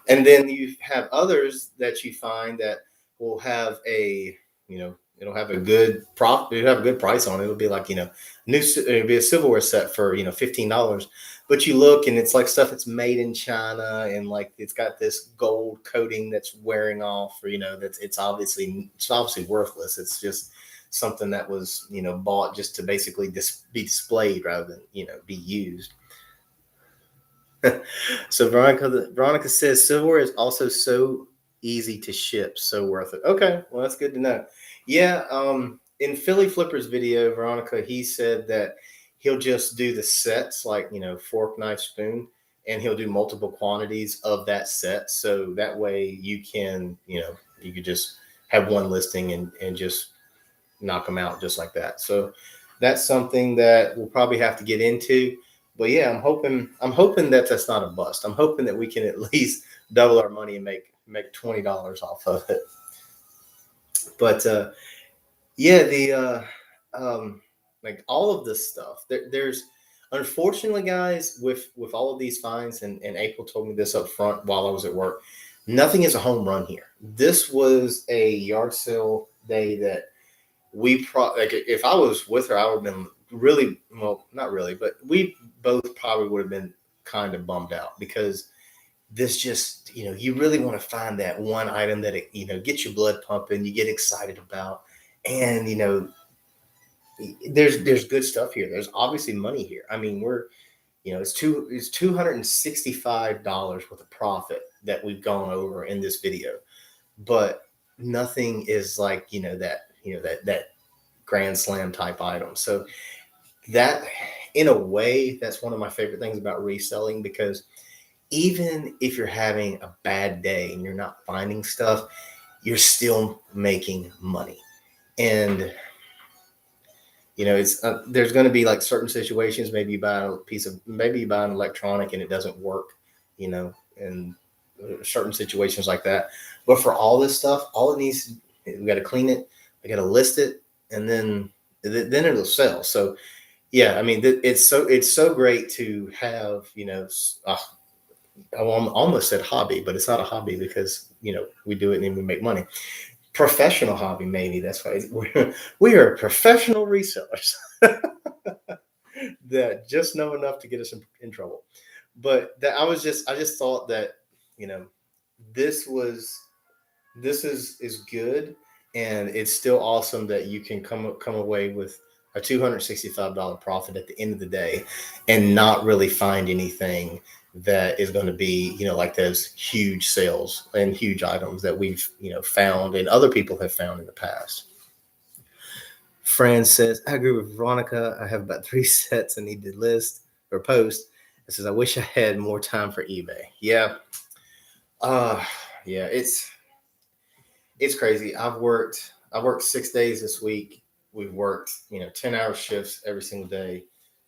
And then you have others that you find that will have it'll have a good profit. It'll have a good price on it. It'll be like, it'll be a silverware set for, $15. But you look and it's like stuff that's made in China, and like it's got this gold coating that's wearing off, or, it's obviously worthless. It's just something that was, bought just to basically be displayed rather than, be used. So Veronica says silverware is also so easy to ship, so worth it. Okay, well that's good to know. Yeah, in Philly Flipper's video, Veronica, he said that he'll just do the sets, like, fork, knife, spoon, and he'll do multiple quantities of that set. So that way you can, you could just have one listing and just knock them out just like that. So that's something that we'll probably have to get into. But yeah, I'm hoping that that's not a bust. I'm hoping that we can at least double our money and make $20 off of it. But yeah, like all of this stuff, there's, unfortunately, guys, with all of these finds, and April told me this up front while I was at work, nothing is a home run here. This was a yard sale day that like if I was with her, I would have been really, well, not really, but we both probably would have been kind of bummed out, because this just, you really want to find that one item that gets your blood pumping, you get excited about, and there's good stuff here. There's obviously money here. I mean, it's $265 worth of profit that we've gone over in this video, but nothing is like, that grand slam type item. So that, in a way, that's one of my favorite things about reselling, because even if you're having a bad day and you're not finding stuff, you're still making money. And it's there's going to be like certain situations. Maybe you buy an electronic and it doesn't work, and certain situations like that. But for all this stuff, all it needs, we got to clean it, we got to list it, and then it'll sell. So yeah, I mean, it's so great to have, I almost said hobby, but it's not a hobby because we do it and we make money. Professional hobby, maybe that's why we are professional resellers that just know enough to get us in trouble. But that I just thought that you know this is good, and it's still awesome that you can come away with a $265 profit at the end of the day and not really find anything that is going to be like those huge sales and huge items that we've found and other people have found in the past. Fran says, I agree with Veronica. I have about 3 sets I need to list or post. It says, I wish I had more time for eBay. Yeah. uh yeah, it's crazy. I've worked 6 days this week. We've worked 10-hour shifts every single day,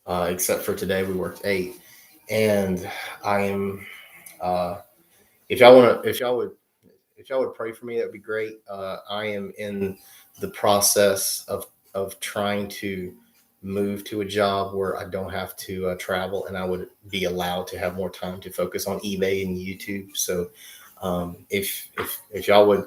except for today we worked 8. And I am, uh if y'all would pray for me, that'd be great. I am in the process of trying to move to a job where I don't have to travel, and I would be allowed to have more time to focus on eBay and YouTube. So, if y'all would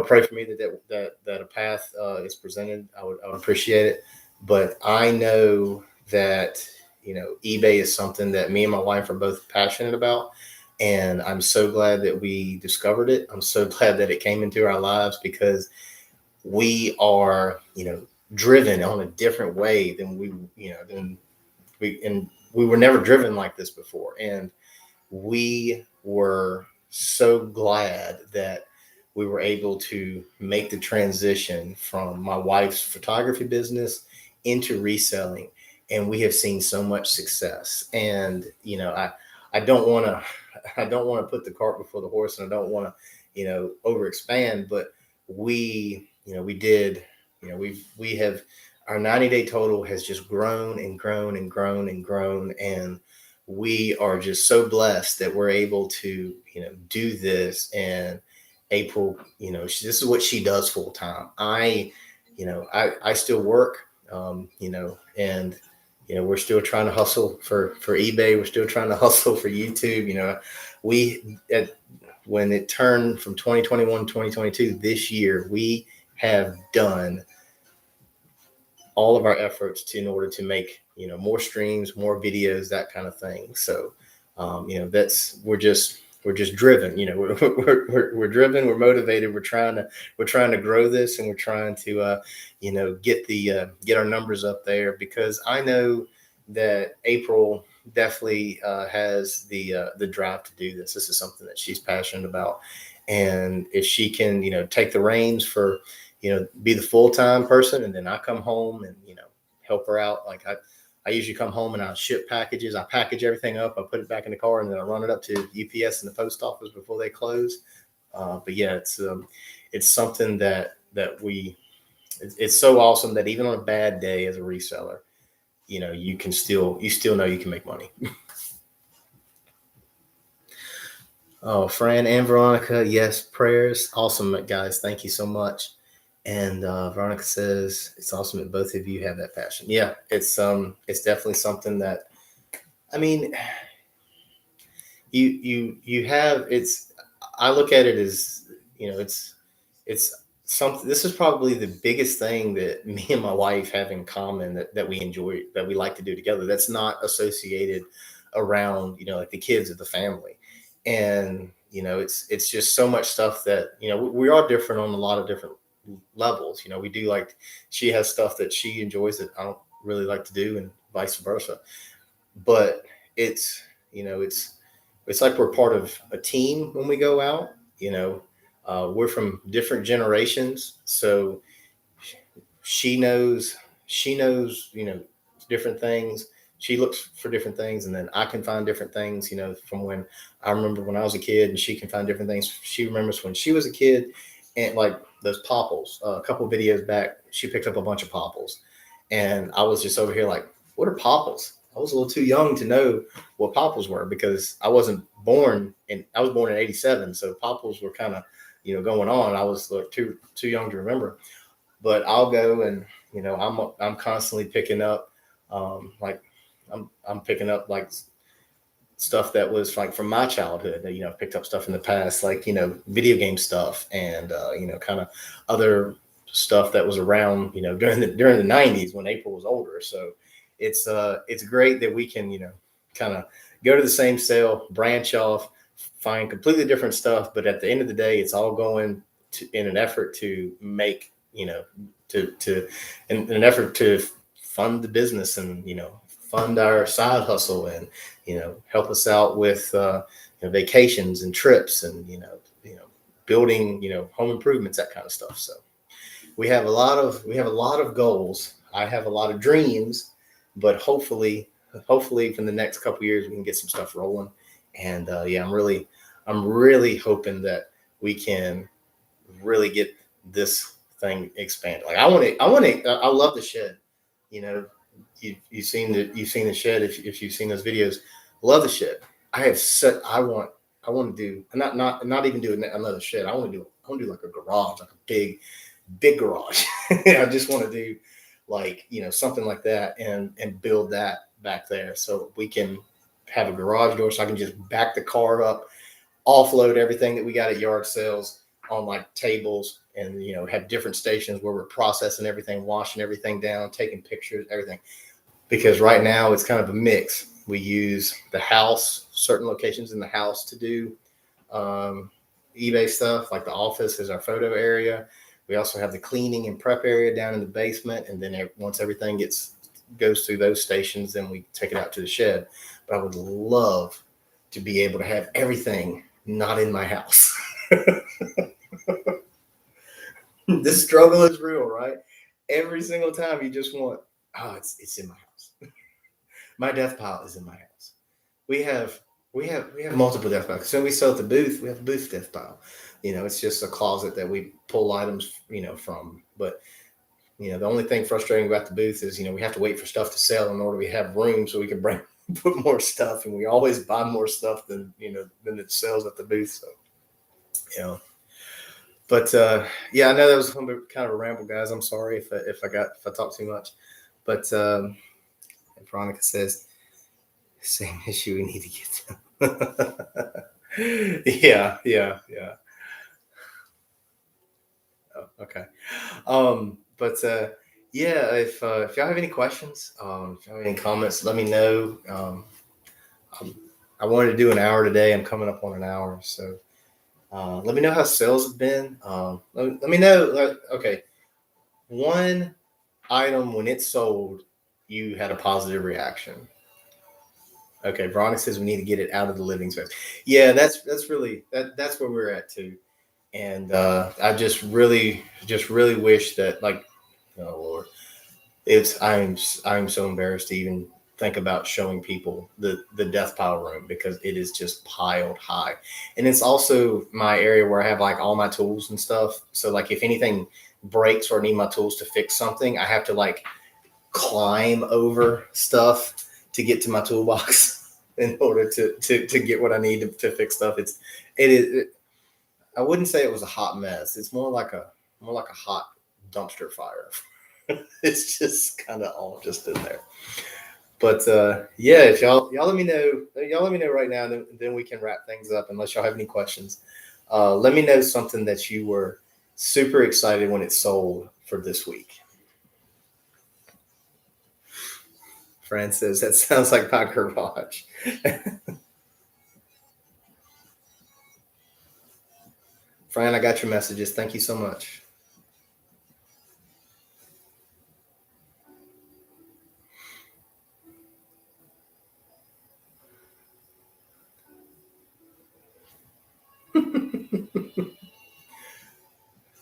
pray for me that a path is presented, I would appreciate it. But I know that eBay is something that me and my wife are both passionate about, and I'm so glad that we discovered it. I'm so glad that it came into our lives because we are, driven on a different way than we were never driven like this before. And we were so glad that we were able to make the transition from my wife's photography business into reselling. And we have seen so much success. And, I don't want to, I don't want to put the cart before the horse, and I don't want to, over expand, but we did, we have, our 90-day total has just grown and grown and grown and grown. And we are just so blessed that we're able to do this. And April, this is what she does full time. I still work, and we're still trying to hustle for eBay. We're still trying to hustle for YouTube. We at when it turned from 2021 to 2022, this year we have done all of our efforts in order to make more streams, more videos, that kind of thing. So that's we're just driven. We're driven. We're motivated. We're trying to grow this, and we're trying to get our numbers up there, because I know that April definitely has the drive to do this. This is something that she's passionate about, and if she can take the reins for be the full-time person, and then I come home and help her out. Like I usually come home and I ship packages. I package everything up. I put it back in the car, and then I run it up to UPS and the post office before they close. But yeah, it's something that it's so awesome that even on a bad day as a reseller, you still know you can make money. Oh, Fran and Veronica, yes, prayers. Awesome, guys. Thank you so much. And Veronica says it's awesome that both of you have that passion. Yeah, it's definitely something that, I mean, you have. It's I look at it as it's something. This is probably the biggest thing that me and my wife have in common, that we enjoy, that we like to do together. That's not associated around like the kids of the family. And it's just so much stuff that we are different on a lot of different levels. We do, like, she has stuff that she enjoys that I don't really like to do, and vice versa. But it's it's like we're part of a team when we go out. We're from different generations, so she knows different things. she looks for different things, and then I can find different things, from when I remember when I was a kid, and she can find different things she remembers when she was a kid. And like those popples, a couple of videos back, she picked up a bunch of popples, and I was just over here like, what are popples? I was a little too young to know what popples were, because I was born in '87, so popples were kind of, going on. I was like too young to remember. But I'll go, and I'm constantly picking up, like I'm picking up like stuff that was like from my childhood. That picked up stuff in the past, like video game stuff, and kind of other stuff that was around, during the '90s when April was older. So it's great that we can, kind of go to the same sale, branch off, find completely different stuff, but at the end of the day, it's all going in an effort to make, to in an effort to fund the business, and fund our side hustle, and help us out with vacations and trips, and building, home improvements, that kind of stuff. So we have a lot of goals. I have a lot of dreams, but hopefully from the next couple of years we can get some stuff rolling. And yeah, I'm really hoping that we can really get this thing expanded. Like I love the shed. You know, you've seen the shed, if you've seen those videos. Love the shed. I want to do, not even do another shed. I want to do like a garage, like a big garage. I just want to do like, something like that, and build that back there so we can have a garage door, so I can just back the car up, offload everything that we got at yard sales on like tables, and have different stations where we're processing everything, washing everything down, taking pictures, everything. Because right now it's kind of a mix. We use the house, certain locations in the house, to do eBay stuff. Like the office is our photo area. We also have the cleaning and prep area down in the basement, and then once everything goes through those stations, then we take it out to the shed. But I would love to be able to have everything not in my house. This struggle is real, right? Every single time you just want, oh, it's in my house. My death pile is in my house. We have multiple death piles. So we sell at the booth. We have a booth death pile. It's just a closet that we pull items, from. But the only thing frustrating about the booth is, we have to wait for stuff to sell in order to have room so we can put more stuff, and we always buy more stuff than it sells at the booth. So, you know. But yeah, I know that was kind of a ramble, guys. I'm sorry if I talk too much. But Veronica says, same issue we need to get to. Yeah. Oh, okay. But yeah, if y'all have any questions, if y'all have any comments, let me know. I wanted to do an hour today. I'm coming up on an hour, so let me know how sales have been. Let me know. Okay, one item when it sold, you had a positive reaction. Okay, Veronica says we need to get it out of the living space. Yeah, that's really that's where we're at too. And I just really wish that, like, oh Lord, I'm so embarrassed to even think about showing people the death pile room, because it is just piled high. And it's also my area where I have like all my tools and stuff. So like if anything breaks or I need my tools to fix something, I have to like climb over stuff to get to my toolbox in order to get what I need to fix stuff. I wouldn't say it was a hot mess. It's more like a hot dumpster fire. It's just kind of all just in there. But yeah, if y'all let me know right now, then we can wrap things up. Unless y'all have any questions, let me know something that you were super excited when it sold for this week. Fran says that sounds like my garage. Fran, I got your messages. Thank you so much.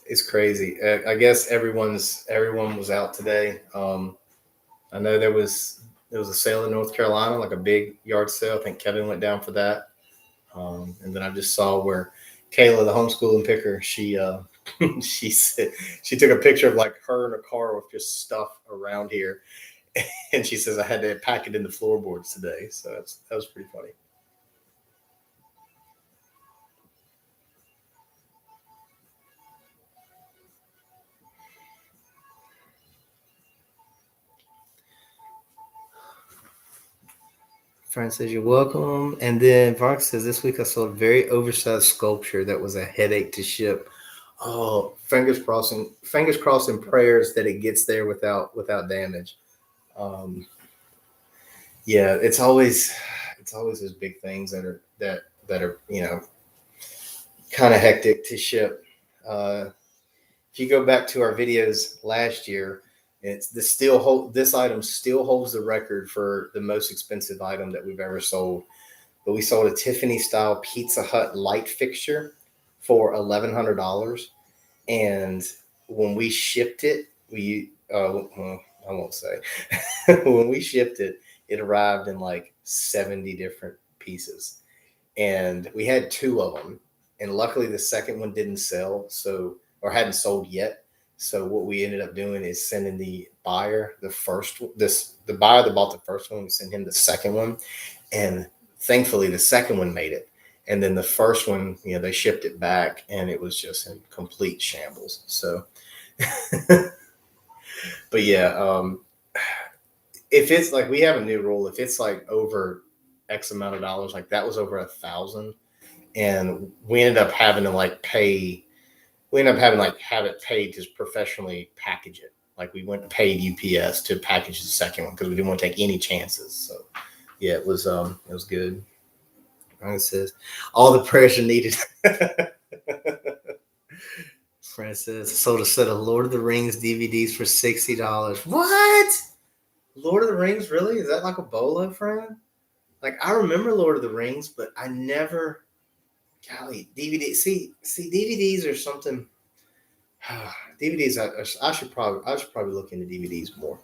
It's crazy. I guess everyone was out today. I know there was There was a sale in North Carolina, like a big yard sale. I think Kevin went down for that. And then I just saw where Kayla, the homeschooling picker, she said she took a picture of like her in a car with just stuff around here, and she says I had to pack it in the floorboards today. So that was pretty funny. Friend says you're welcome, and then Vark says this week I saw a very oversized sculpture that was a headache to ship. Oh, fingers crossing prayers that it gets there without damage. Um, yeah, it's always those big things that are kind of hectic to ship. Uh, if you go back to our videos last year, this item still holds the record for the most expensive item that we've ever sold. But we sold a Tiffany style Pizza Hut light fixture for $1,100, and when we shipped it, well, I won't say when we shipped it, it arrived in like 70 different pieces, and we had two of them, and luckily the second one didn't sell, or hadn't sold yet. So what we ended up doing is sending the buyer the buyer that bought the first one, we sent him the second one, and thankfully the second one made it. And then the first one, they shipped it back, and it was just in complete shambles. So, but yeah, if it's like, we have a new rule, if it's like over X amount of dollars, like that was over 1,000, and we ended up having to have it paid to professionally package it. Like we went and paid UPS to package the second one because we didn't want to take any chances. So yeah, it was good. It says all the pressure needed. Francis sold a set of Lord of the Rings DVDs for $60. What? Lord of the Rings, really? Is that like a bolo, friend? Like I remember Lord of the Rings, but I never. Golly, DVD. See, DVDs are something. DVDs. I should probably look into DVDs more.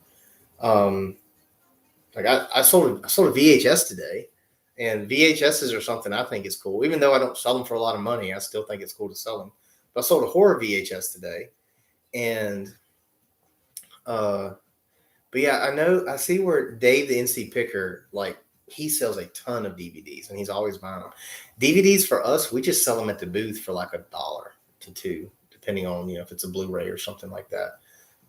Like I sold a VHS today, and VHSs are something I think is cool. Even though I don't sell them for a lot of money, I still think it's cool to sell them. But I sold a horror VHS today, and but yeah, I see where Dave the NC Picker, like he sells a ton of DVDs, and he's always buying them. DVDs for us, we just sell them at the booth for like $1 to $2, depending on if it's a Blu-ray or something like that.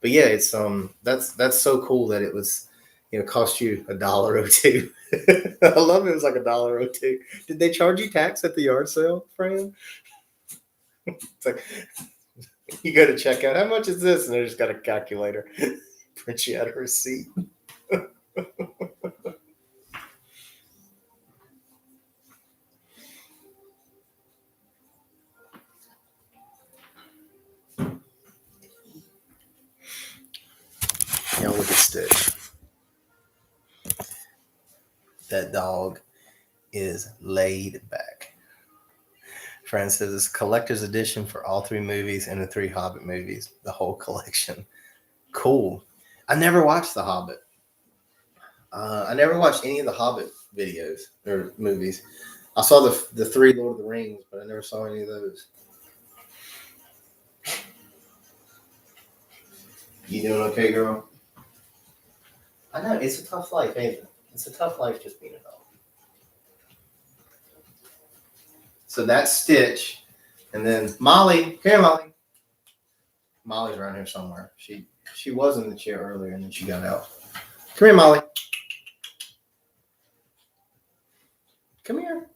But yeah, it's that's so cool that it was cost you $1.02. I love it. It was like $1.02. Did they charge you tax at the yard sale, Fran? It's like you go to check out. How much is this? And they just got a calculator. Print you out a receipt. Now look at Stitch. That dog is laid back. Fran says it's a collector's edition for all three movies and the 3 Hobbit movies, the whole collection. Cool. I never watched The Hobbit. I never watched any of the Hobbit videos or movies. I saw the 3 Lord of the Rings, but I never saw any of those. You doing okay, girl? I know, it's a tough life, ain't it? It's a tough life just being a dog. So that's Stitch. And then Molly. Come here, Molly. Molly's around here somewhere. She was in the chair earlier, and then she got out. Come here, Molly. Come here.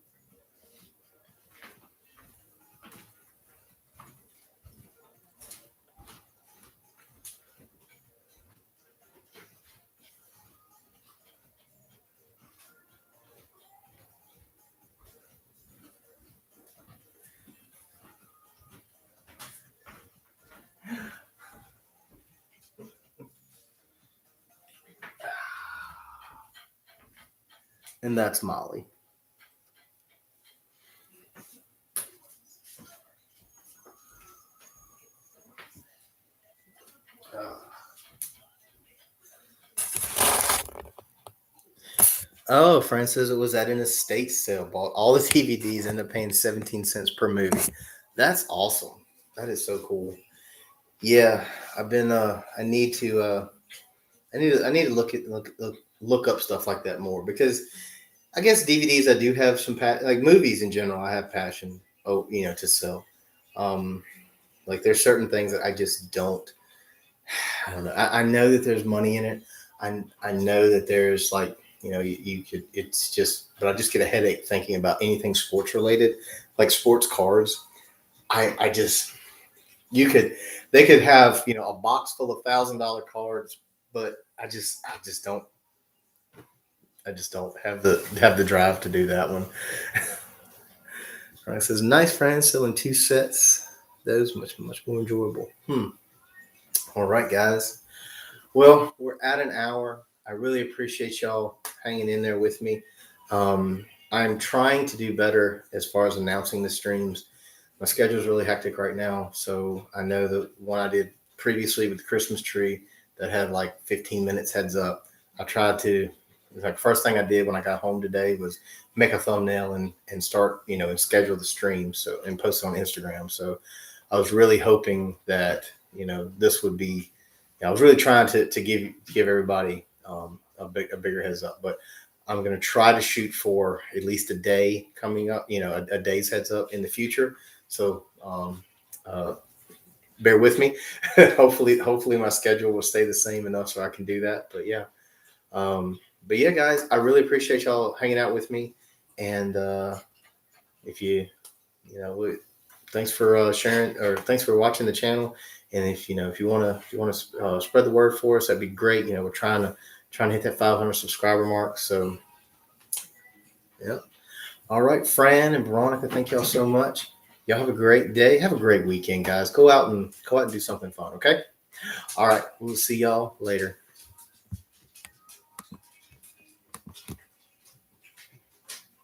And that's Molly. Oh, Fran says it was at an estate sale. Bought all the DVDs, ended up paying 17 cents per movie. That's awesome. That is so cool. Yeah, I've been. I need to look up stuff like that more because I guess DVDs I do have some like movies in general. I have passion. Oh, to sell. Um, like there's certain things that I just don't. I don't know. I know that there's money in it. I know that there's like you could. It's just, but I just get a headache thinking about anything sports related, like sports cards. I just you could they could have a box full of $1,000 cards, but I just don't have the drive to do that one. All right, it says nice friends selling two sets. Those much more enjoyable. All right, guys. Well, we're at an hour. I really appreciate y'all hanging in there with me. I'm trying to do better as far as announcing the streams. My schedule is really hectic right now, so I know the one I did previously with the Christmas tree that had like 15 minutes heads up. I tried to like first thing I did when I got home today was make a thumbnail and start and schedule the stream and post it on Instagram. So I was really hoping that this would be. I was really trying to give everybody a bigger heads up, but I'm going to try to shoot for at least a day coming up. A day's heads up in the future. So uh, bear with me. hopefully my schedule will stay the same enough so I can do that. But yeah, guys, I really appreciate y'all hanging out with me. And if thanks for sharing or thanks for watching the channel. And if you want to spread the word for us, that'd be great. We're trying to hit that 500 subscriber mark. So yeah. All right, Fran and Veronica, thank y'all so much. Y'all have a great day. Have a great weekend, guys. Go out and do something fun. Okay. All right. We'll see y'all later.